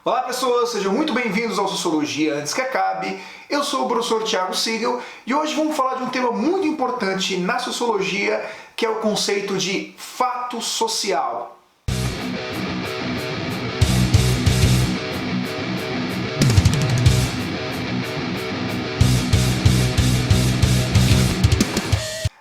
Olá pessoas, sejam muito bem-vindos ao Sociologia Antes que Acabe. Eu sou o professor Thiago Siegel e hoje vamos falar de um tema muito importante na sociologia, que é o conceito de fato social.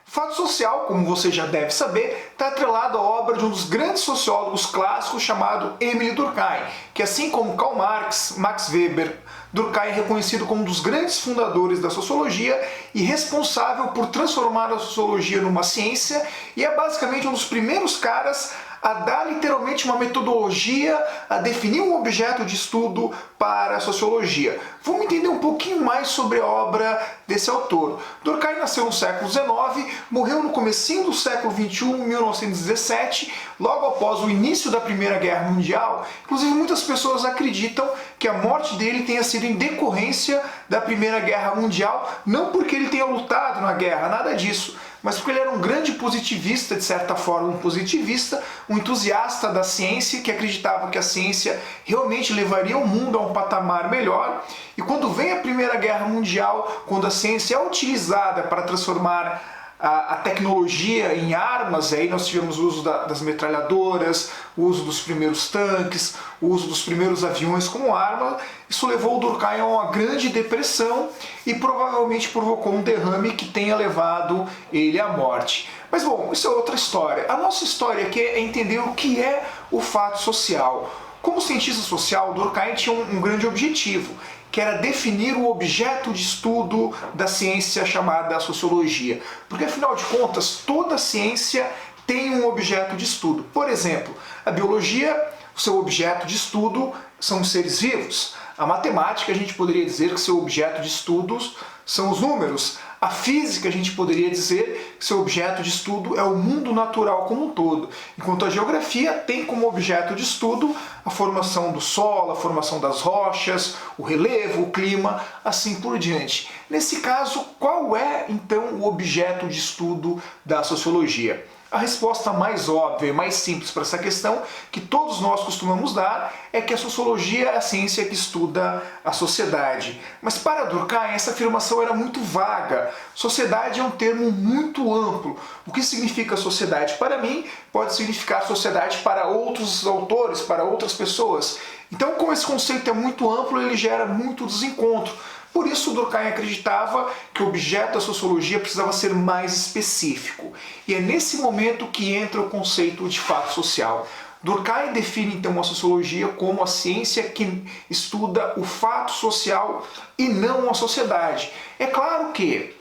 Fato social, como você já deve saber, está atrelado à obra de um dos grandes sociólogos clássicos chamado Émile Durkheim, que assim como Karl Marx, Max Weber, Durkheim é reconhecido como um dos grandes fundadores da sociologia e responsável por transformar a sociologia numa ciência, e é basicamente um dos primeiros caras a dar literalmente uma metodologia, a definir um objeto de estudo para a sociologia. Vamos entender um pouquinho mais sobre a obra desse autor. Durkheim nasceu no século XIX, morreu no comecinho do século XXI, em 1917, logo após o início da Primeira Guerra Mundial. Inclusive, muitas pessoas acreditam que a morte dele tenha sido em decorrência da Primeira Guerra Mundial, não porque ele tenha lutado na guerra, nada disso, mas porque ele era um grande positivista, de certa forma, um positivista, um entusiasta da ciência, que acreditava que a ciência realmente levaria o mundo a um patamar melhor. E quando vem a Primeira Guerra Mundial, quando a ciência é utilizada para transformar a tecnologia em armas, aí nós tivemos o uso das metralhadoras, o uso dos primeiros tanques, o uso dos primeiros aviões como arma. Isso levou o Durkheim a uma grande depressão e provavelmente provocou um derrame que tenha levado ele à morte. Mas bom, isso é outra história. A nossa história aqui é entender o que é o fato social. Como cientista social, Durkheim tinha um grande objetivo, que era definir o objeto de estudo da ciência chamada sociologia. Porque, afinal de contas, toda ciência tem um objeto de estudo. Por exemplo, a biologia, o seu objeto de estudo são os seres vivos. A matemática, a gente poderia dizer que seu objeto de estudos são os números. A física, a gente poderia dizer que seu objeto de estudo é o mundo natural como um todo. Enquanto a geografia tem como objeto de estudo a formação do solo, a formação das rochas, o relevo, o clima, assim por diante. Nesse caso, qual é então o objeto de estudo da sociologia? A resposta mais óbvia e mais simples para essa questão, que todos nós costumamos dar, é que a sociologia é a ciência que estuda a sociedade. Mas para Durkheim, essa afirmação era muito vaga. Sociedade é um termo muito amplo. O que significa sociedade para mim pode significar sociedade para outros autores, para outras pessoas. Então, como esse conceito é muito amplo, ele gera muito desencontro. Por isso, Durkheim acreditava que o objeto da sociologia precisava ser mais específico. E é nesse momento que entra o conceito de fato social. Durkheim define então a sociologia como a ciência que estuda o fato social e não a sociedade. É claro que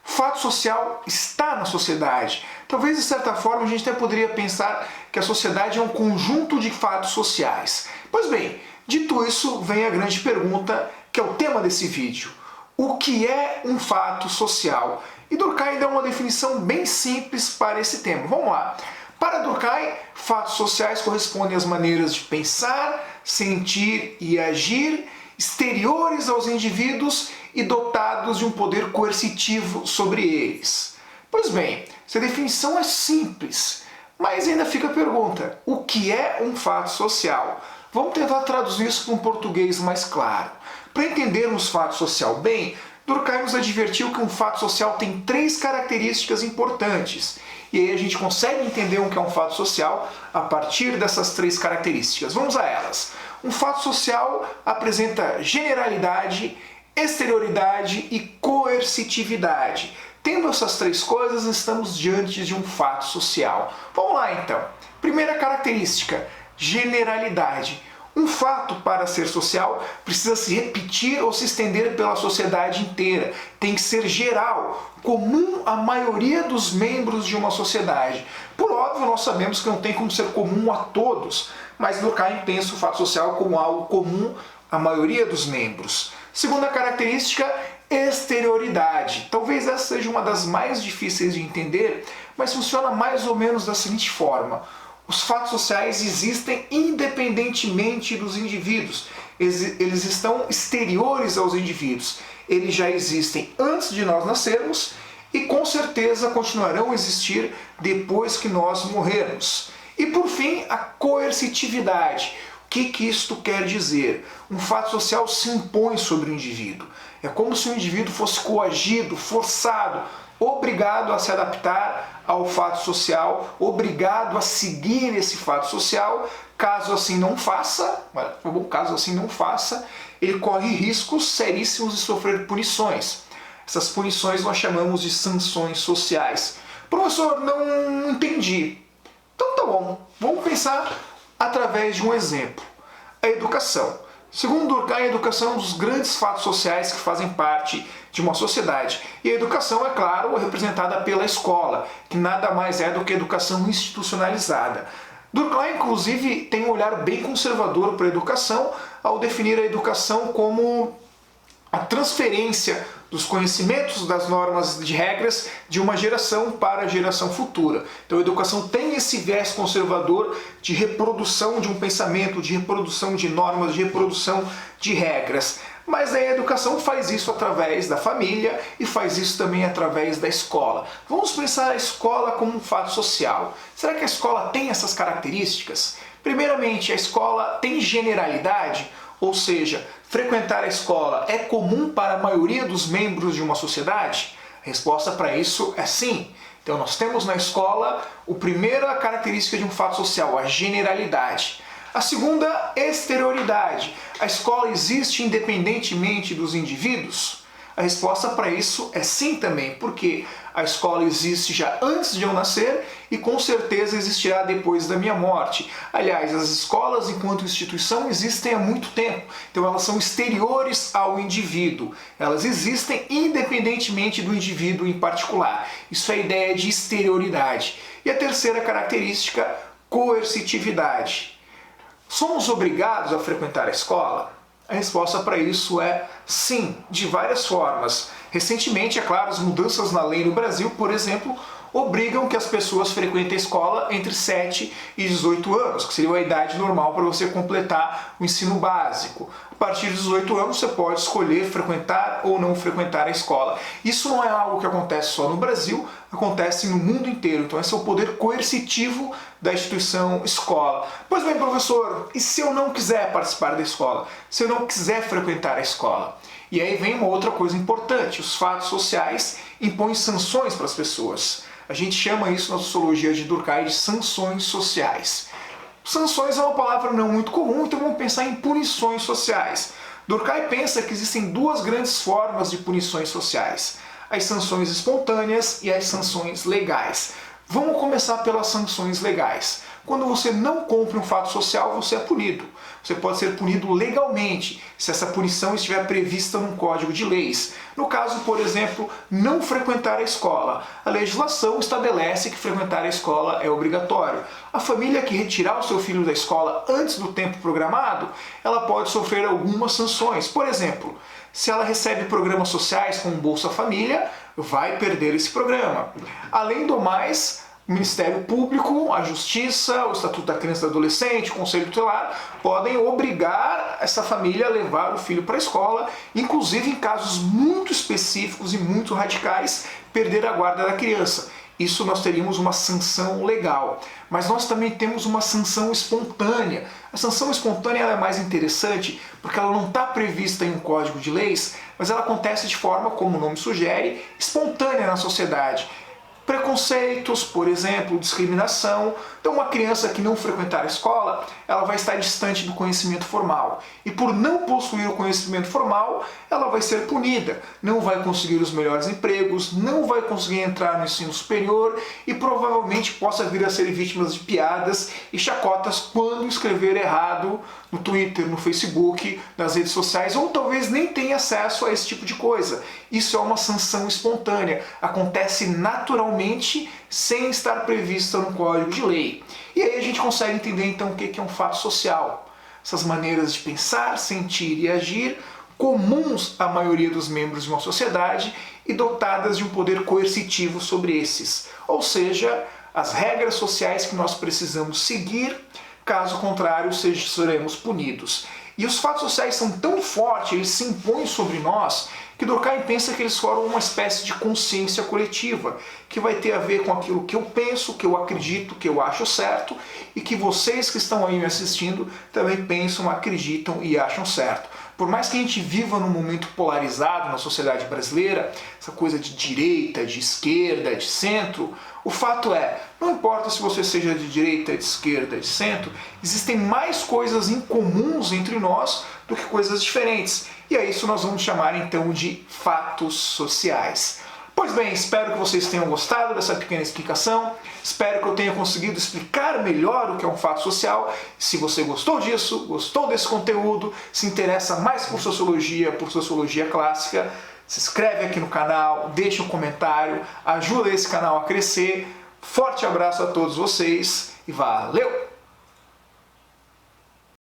o fato social está na sociedade. Talvez, de certa forma, a gente até poderia pensar que a sociedade é um conjunto de fatos sociais. Pois bem, dito isso, vem a grande pergunta, que é o tema desse vídeo. O que é um fato social? E Durkheim dá uma definição bem simples para esse tema. Vamos lá. Para Durkheim, fatos sociais correspondem às maneiras de pensar, sentir e agir, exteriores aos indivíduos e dotados de um poder coercitivo sobre eles. Pois bem, essa definição é simples, mas ainda fica a pergunta: o que é um fato social? Vamos tentar traduzir isso para um português mais claro. Para entendermos fato social bem, Durkheim nos advertiu que um fato social tem 3 características importantes. E aí a gente consegue entender o que é um fato social a partir dessas 3 características. Vamos a elas. Um fato social apresenta generalidade, exterioridade e coercitividade. Tendo essas 3 coisas, estamos diante de um fato social. Vamos lá então. Primeira característica: generalidade. Um fato, para ser social, precisa se repetir ou se estender pela sociedade inteira. Tem que ser geral, comum à maioria dos membros de uma sociedade. Por óbvio, nós sabemos que não tem como ser comum a todos, mas Durkheim pensa o fato social como algo comum à maioria dos membros. Segunda característica: exterioridade. Talvez essa seja uma das mais difíceis de entender, mas funciona mais ou menos da seguinte forma: os fatos sociais existem independentemente dos indivíduos. Eles estão exteriores aos indivíduos. Eles já existem antes de nós nascermos e com certeza continuarão a existir depois que nós morrermos. E por fim, a coercitividade. que isto quer dizer? Um fato social se impõe sobre o indivíduo. É como se o indivíduo fosse coagido, forçado, obrigado a se adaptar ao fato social, obrigado a seguir esse fato social. Caso assim não faça, ele corre riscos seríssimos de sofrer punições. Essas punições nós chamamos de sanções sociais. Professor, não entendi. Então tá bom, vamos pensar através de um exemplo. A educação. Segundo Durkheim, a educação é um dos grandes fatos sociais que fazem parte de uma sociedade. E a educação, é claro, é representada pela escola, que nada mais é do que educação institucionalizada. Durkheim, inclusive, tem um olhar bem conservador para a educação, ao definir a educação como a transferência dos conhecimentos, das normas de regras de uma geração para a geração futura. Então a educação tem esse viés conservador de reprodução de um pensamento, de reprodução de normas, de reprodução de regras. Mas a educação faz isso através da família e faz isso também através da escola. Vamos pensar a escola como um fato social. Será que a escola tem essas características? Primeiramente, a escola tem generalidade? Ou seja, frequentar a escola é comum para a maioria dos membros de uma sociedade? A resposta para isso é sim. Então nós temos na escola a primeira característica de um fato social, a generalidade. A segunda, exterioridade. A escola existe independentemente dos indivíduos? A resposta para isso é sim também, porque a escola existe já antes de eu nascer e com certeza existirá depois da minha morte. Aliás, as escolas enquanto instituição existem há muito tempo, então elas são exteriores ao indivíduo. Elas existem independentemente do indivíduo em particular. Isso é a ideia de exterioridade. E a terceira característica, coercitividade. Somos obrigados a frequentar a escola? A resposta para isso é sim, de várias formas. Recentemente, é claro, as mudanças na lei no Brasil, por exemplo, obrigam que as pessoas frequentem a escola entre 7 e 18 anos, que seria a idade normal para você completar o ensino básico. A partir de 18 anos você pode escolher frequentar ou não frequentar a escola. Isso não é algo que acontece só no Brasil, acontece no mundo inteiro. Então esse é o poder coercitivo da instituição escola. Pois bem, professor, e se eu não quiser participar da escola? Se eu não quiser frequentar a escola? E aí vem uma outra coisa importante, os fatos sociais impõem sanções para as pessoas. A gente chama isso na sociologia de Durkheim de sanções sociais. Sanções é uma palavra não muito comum, então vamos pensar em punições sociais. Durkheim pensa que existem duas grandes formas de punições sociais: as sanções espontâneas e as sanções legais. Vamos começar pelas sanções legais. Quando você não cumpre um fato social, você é punido. Você pode ser punido legalmente, se essa punição estiver prevista num código de leis. No caso, por exemplo, não frequentar a escola. A legislação estabelece que frequentar a escola é obrigatório. A família que retirar o seu filho da escola antes do tempo programado, ela pode sofrer algumas sanções. Por exemplo, se ela recebe programas sociais como Bolsa Família, vai perder esse programa. Além do mais, o Ministério Público, a Justiça, o Estatuto da Criança e do Adolescente, o Conselho Tutelar, podem obrigar essa família a levar o filho para a escola, inclusive em casos muito específicos e muito radicais, perder a guarda da criança. Isso nós teríamos uma sanção legal. Mas nós também temos uma sanção espontânea. A sanção espontânea ela é mais interessante porque ela não está prevista em um código de leis, mas ela acontece de forma, como o nome sugere, espontânea na sociedade. Preconceitos, por exemplo, discriminação. Então uma criança que não frequentar a escola, ela vai estar distante do conhecimento formal. E por não possuir o conhecimento formal, ela vai ser punida. Não vai conseguir os melhores empregos, não vai conseguir entrar no ensino superior e provavelmente possa vir a ser vítima de piadas e chacotas quando escrever errado no Twitter, no Facebook, nas redes sociais, ou talvez nem tenha acesso a esse tipo de coisa. Isso é uma sanção espontânea. Acontece naturalmente sem estar prevista no código de lei. E aí a gente consegue entender então o que é um fato social. Essas maneiras de pensar, sentir e agir comuns à maioria dos membros de uma sociedade e dotadas de um poder coercitivo sobre esses. Ou seja, as regras sociais que nós precisamos seguir, caso contrário seremos punidos. E os fatos sociais são tão fortes, eles se impõem sobre nós, que Durkheim pensa que eles formam uma espécie de consciência coletiva, que vai ter a ver com aquilo que eu penso, que eu acredito, que eu acho certo, e que vocês que estão aí me assistindo também pensam, acreditam e acham certo. Por mais que a gente viva num momento polarizado na sociedade brasileira, essa coisa de direita, de esquerda, de centro, o fato é, não importa se você seja de direita, de esquerda, de centro, existem mais coisas incomuns entre nós do que coisas diferentes. E a isso nós vamos chamar então de fatos sociais. Pois bem, espero que vocês tenham gostado dessa pequena explicação, espero que eu tenha conseguido explicar melhor o que é um fato social. Se você gostou disso, gostou desse conteúdo, se interessa mais por sociologia clássica, se inscreve aqui no canal, deixa um comentário, ajuda esse canal a crescer. Forte abraço a todos vocês e valeu!